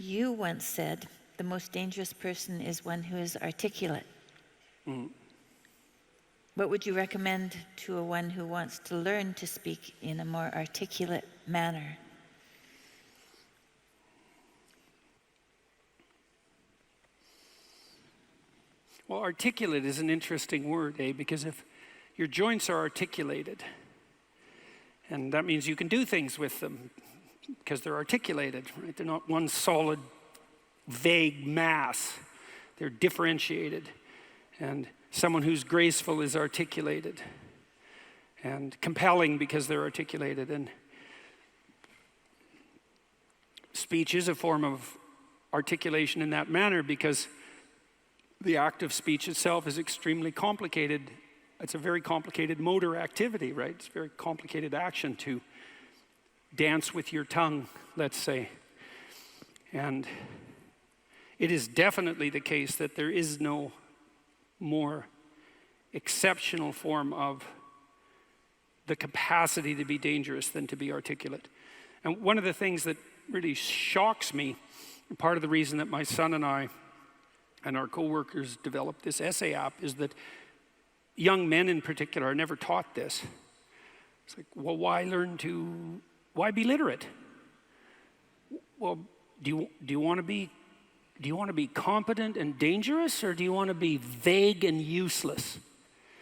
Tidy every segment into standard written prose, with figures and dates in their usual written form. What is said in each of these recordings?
you once said, the most dangerous person is one who is articulate. What would you recommend to a one who wants to learn to speak in a more articulate manner? Well, articulate is an interesting word, because if your joints are articulated, and that means you can do things with them because they're articulated, right? They're not one solid, vague mass. They're differentiated. And someone who's graceful is articulated and compelling because they're articulated. And speech is a form of articulation in that manner because the act of speech itself is extremely complicated. It's a very complicated motor activity, right? It's a very complicated action to dance with your tongue, let's say. And it is definitely the case that there is no more exceptional form of the capacity to be dangerous than to be articulate. And one of the things that really shocks me, and part of the reason that my son and I and our co-workers developed this essay app, is that young men in particular are never taught this. It's like, well, why be literate? Well, do you want to be competent and dangerous, or do you want to be vague and useless?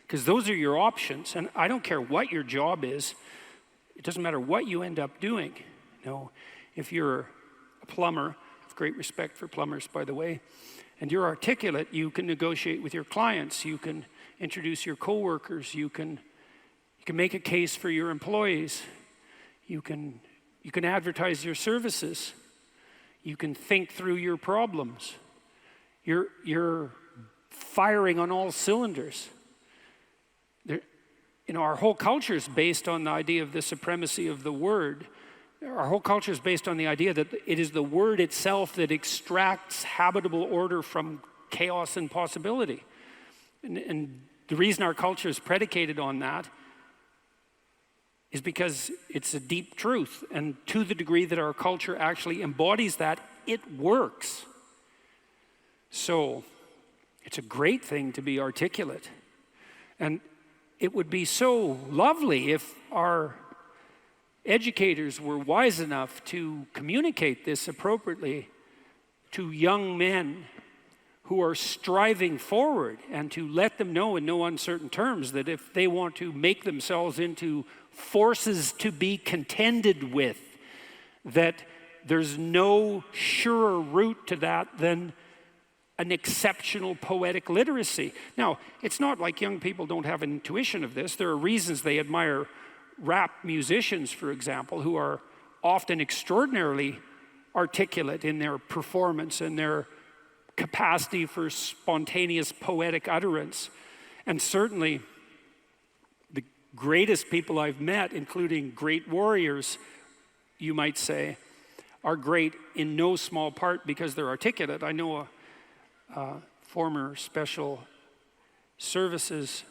Because those are your options, and I don't care what your job is. It doesn't matter what you end up doing. You know, if you're a plumber, I have great respect for plumbers, by the way, and you're articulate, you can negotiate with your clients, you can introduce your coworkers, you can make a case for your employees, you can advertise your services, you can think through your problems. You're firing on all cylinders. Our whole culture is based on the idea of the supremacy of the word. Our whole culture is based on the idea that it is the word itself that extracts habitable order from chaos and possibility. And the reason our culture is predicated on that is because it's a deep truth. And to the degree that our culture actually embodies that, it works. So it's a great thing to be articulate. And it would be so lovely if our educators were wise enough to communicate this appropriately to young men who are striving forward, and to let them know in no uncertain terms that if they want to make themselves into forces to be contended with, that there's no surer route to that than an exceptional poetic literacy. Now, it's not like young people don't have an intuition of this. There are reasons they admire rap musicians, for example, who are often extraordinarily articulate in their performance and their capacity for spontaneous poetic utterance. And certainly the greatest people I've met, including great warriors, you might say, are great in no small part because they're articulate. I know a former special services,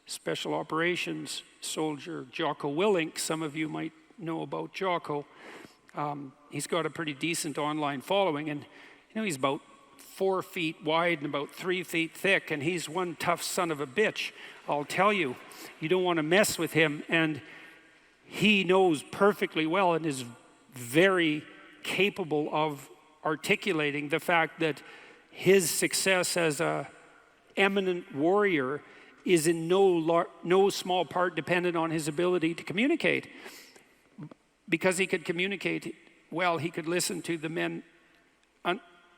special operations soldier, Jocko Willink. Some of you might know about Jocko. He's got a pretty decent online following, and he's about 4 feet wide and about 3 feet thick, and he's one tough son of a bitch. I'll tell you, you don't want to mess with him, and he knows perfectly well and is very capable of articulating the fact that his success as a eminent warrior is in no small part dependent on his ability to communicate. Because he could communicate well, he could listen to the men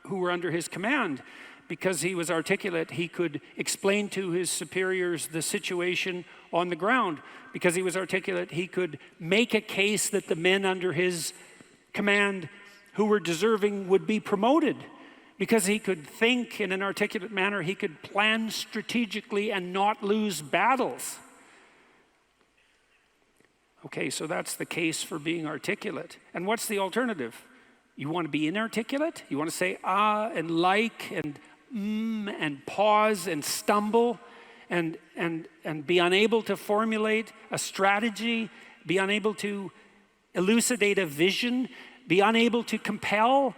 who were under his command. Because he was articulate, he could explain to his superiors the situation on the ground. Because he was articulate, he could make a case that the men under his command who were deserving would be promoted. Because he could think in an articulate manner, he could plan strategically and not lose battles. Okay, so that's the case for being articulate. And what's the alternative? You want to be inarticulate? You want to say and like and and pause and stumble and be unable to formulate a strategy, be unable to elucidate a vision, be unable to compel?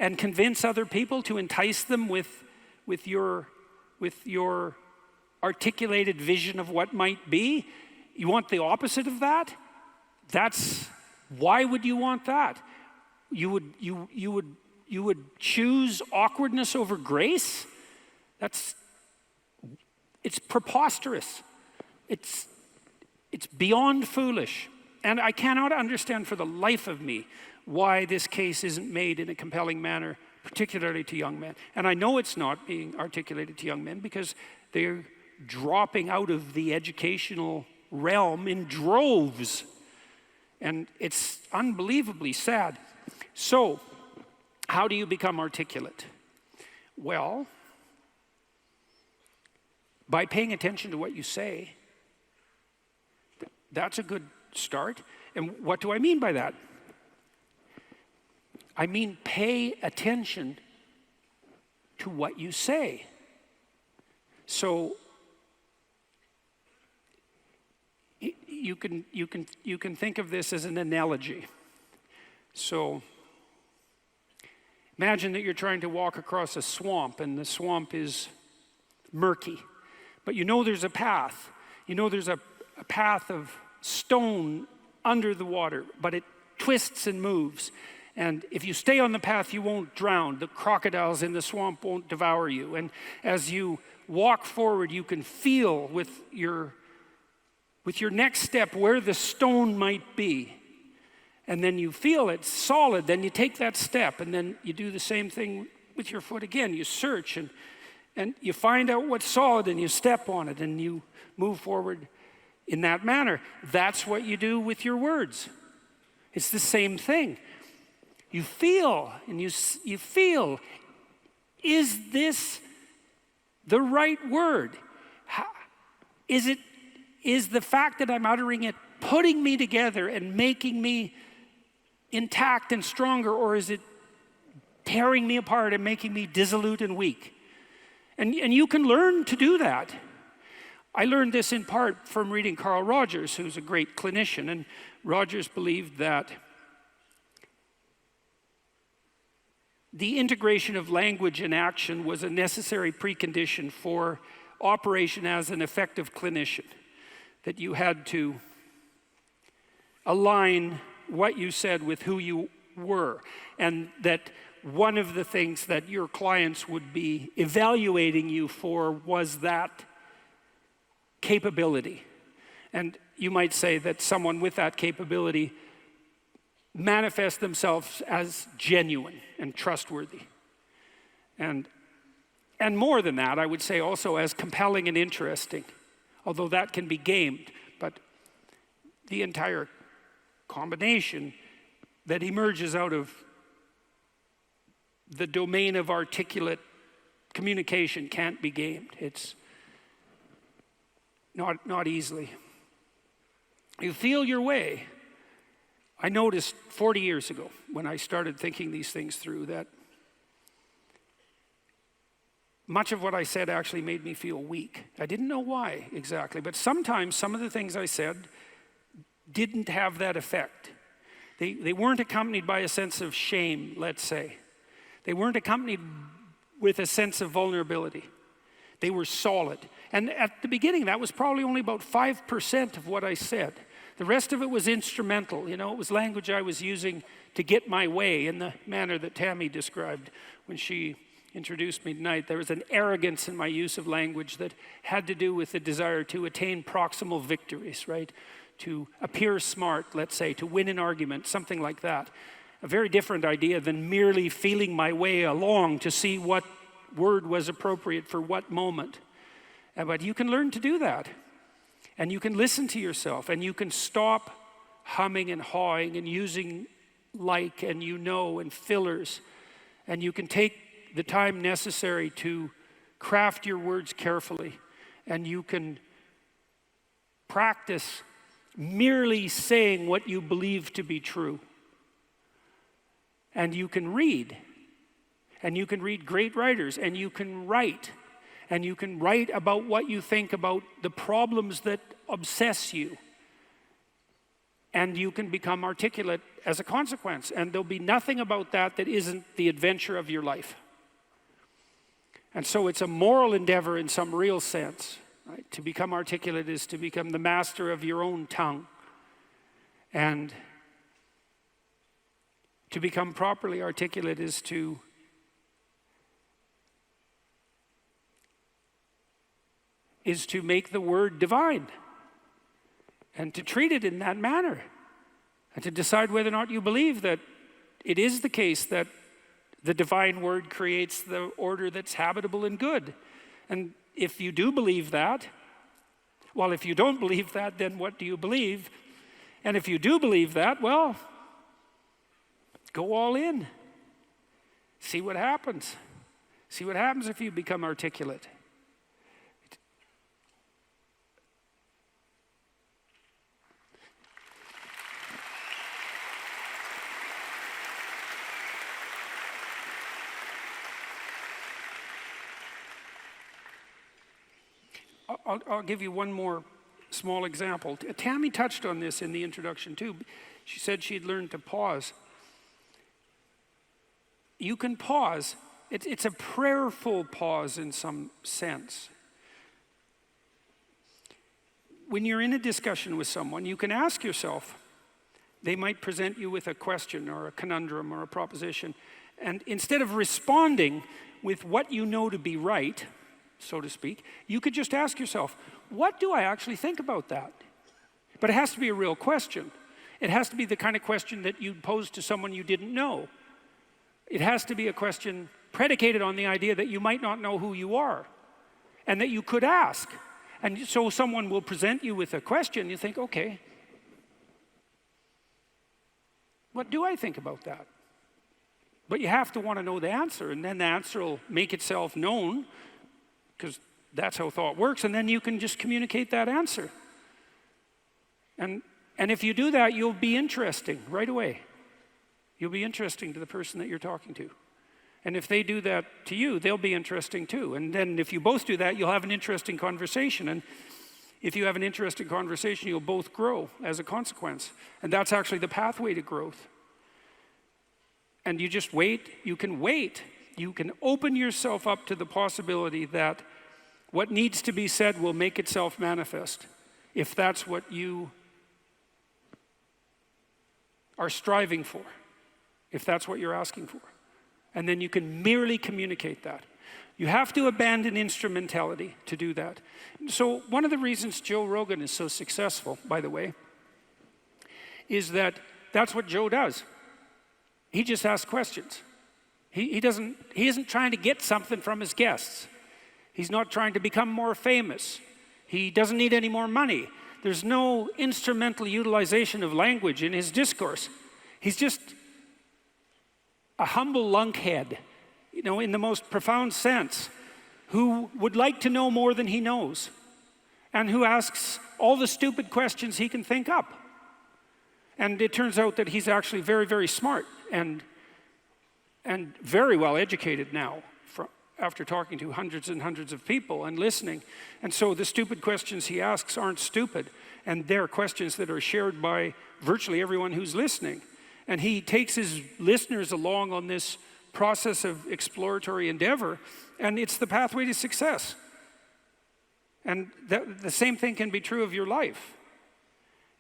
and convince other people, to entice them with your articulated vision of what might be? You want the opposite of that? Why would you want that? You would choose awkwardness over grace? It's preposterous. It's beyond foolish. And I cannot understand for the life of me why this case isn't made in a compelling manner, particularly to young men. And I know it's not being articulated to young men because they're dropping out of the educational realm in droves. And it's unbelievably sad. So, how do you become articulate? Well, by paying attention to what you say. That's a good start. And what do I mean by that? I mean, pay attention to what you say. So you can think of this as an analogy. So imagine that you're trying to walk across a swamp, and the swamp is murky, but you know there's a path. You know there's a path of stone under the water, but it twists and moves. And if you stay on the path, you won't drown. The crocodiles in the swamp won't devour you. And as you walk forward, you can feel with your next step where the stone might be. And then you feel it's solid, then you take that step, and then you do the same thing with your foot again. You search and you find out what's solid, and you step on it, and you move forward in that manner. That's what you do with your words. It's the same thing. You feel, and you feel, is this the right word? Is the fact that I'm uttering it putting me together and making me intact and stronger, or is it tearing me apart and making me dissolute and weak? And you can learn to do that. I learned this in part from reading Carl Rogers, who's a great clinician, and Rogers believed that the integration of language and action was a necessary precondition for operation as an effective clinician, that you had to align what you said with who you were, and that one of the things that your clients would be evaluating you for was that capability. And you might say that someone with that capability manifests themselves as genuine and trustworthy. And more than that, I would say also as compelling and interesting, although that can be gamed. But the entire combination that emerges out of the domain of articulate communication can't be gamed. It's not easily. You feel your way. I noticed 40 years ago when I started thinking these things through that much of what I said actually made me feel weak. I didn't know why exactly, but sometimes some of the things I said didn't have that effect. They weren't accompanied by a sense of shame, let's say. They weren't accompanied with a sense of vulnerability. They were solid. And at the beginning, that was probably only about 5% of what I said. The rest of it was instrumental. You know, it was language I was using to get my way in the manner that Tammy described when she introduced me tonight. There was an arrogance in my use of language that had to do with the desire to attain proximal victories, right? To appear smart, let's say, to win an argument, something like that. A very different idea than merely feeling my way along to see what word was appropriate for what moment. But you can learn to do that. And you can listen to yourself, and you can stop humming and hawing and using like and you know and fillers. And you can take the time necessary to craft your words carefully. And you can practice merely saying what you believe to be true. And you can read. And you can read great writers. And you can write. And you can write about what you think about the problems that obsess you. And you can become articulate as a consequence. And there'll be nothing about that that isn't the adventure of your life. And so it's a moral endeavor in some real sense. Right? To become articulate is to become the master of your own tongue. And to become properly articulate is to make the word divine. And to treat it in that manner. And to decide whether or not you believe that it is the case that the divine word creates the order that's habitable and good. And if you do believe that, well, if you don't believe that, then what do you believe? And if you do believe that, well, go all in. See what happens. See what happens if you become articulate. I'll give you one more small example. Tammy touched on this in the introduction too. She said she'd learned to pause. You can pause. It's a prayerful pause in some sense. When you're in a discussion with someone, you can ask yourself, they might present you with a question or a conundrum or a proposition, and instead of responding with what you know to be right, so to speak, you could just ask yourself, what do I actually think about that? But it has to be a real question. It has to be the kind of question that you'd pose to someone you didn't know. It has to be a question predicated on the idea that you might not know who you are and that you could ask. And so someone will present you with a question, you think, okay, what do I think about that? But you have to want to know the answer, and then the answer will make itself known, because that's how thought works, and then you can just communicate that answer. And if you do that, you'll be interesting right away. You'll be interesting to the person that you're talking to. And if they do that to you, they'll be interesting too. And then if you both do that, you'll have an interesting conversation. And if you have an interesting conversation, you'll both grow as a consequence. And that's actually the pathway to growth. And you just wait. You can wait. You can open yourself up to the possibility that what needs to be said will make itself manifest, if that's what you are striving for, if that's what you're asking for. And then you can merely communicate that. You have to abandon instrumentality to do that. So one of the reasons Joe Rogan is so successful, by the way, is that that's what Joe does. He just asks questions. He isn't trying to get something from his guests. He's not trying to become more famous. He doesn't need any more money. There's no instrumental utilization of language in his discourse. He's just a humble lunkhead, in the most profound sense, who would like to know more than he knows, and who asks all the stupid questions he can think up. And it turns out that he's actually very, very smart and very well educated now, after talking to hundreds and hundreds of people and listening. And so the stupid questions he asks aren't stupid, and they're questions that are shared by virtually everyone who's listening. And he takes his listeners along on this process of exploratory endeavor, and it's the pathway to success. And the same thing can be true of your life.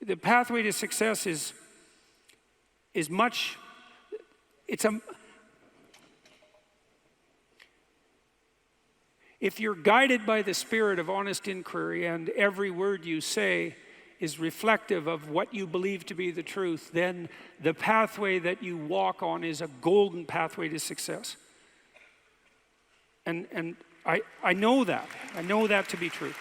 The pathway to success is much, if you're guided by the spirit of honest inquiry and every word you say is reflective of what you believe to be the truth, then the pathway that you walk on is a golden pathway to success. And I know that. I know that to be true.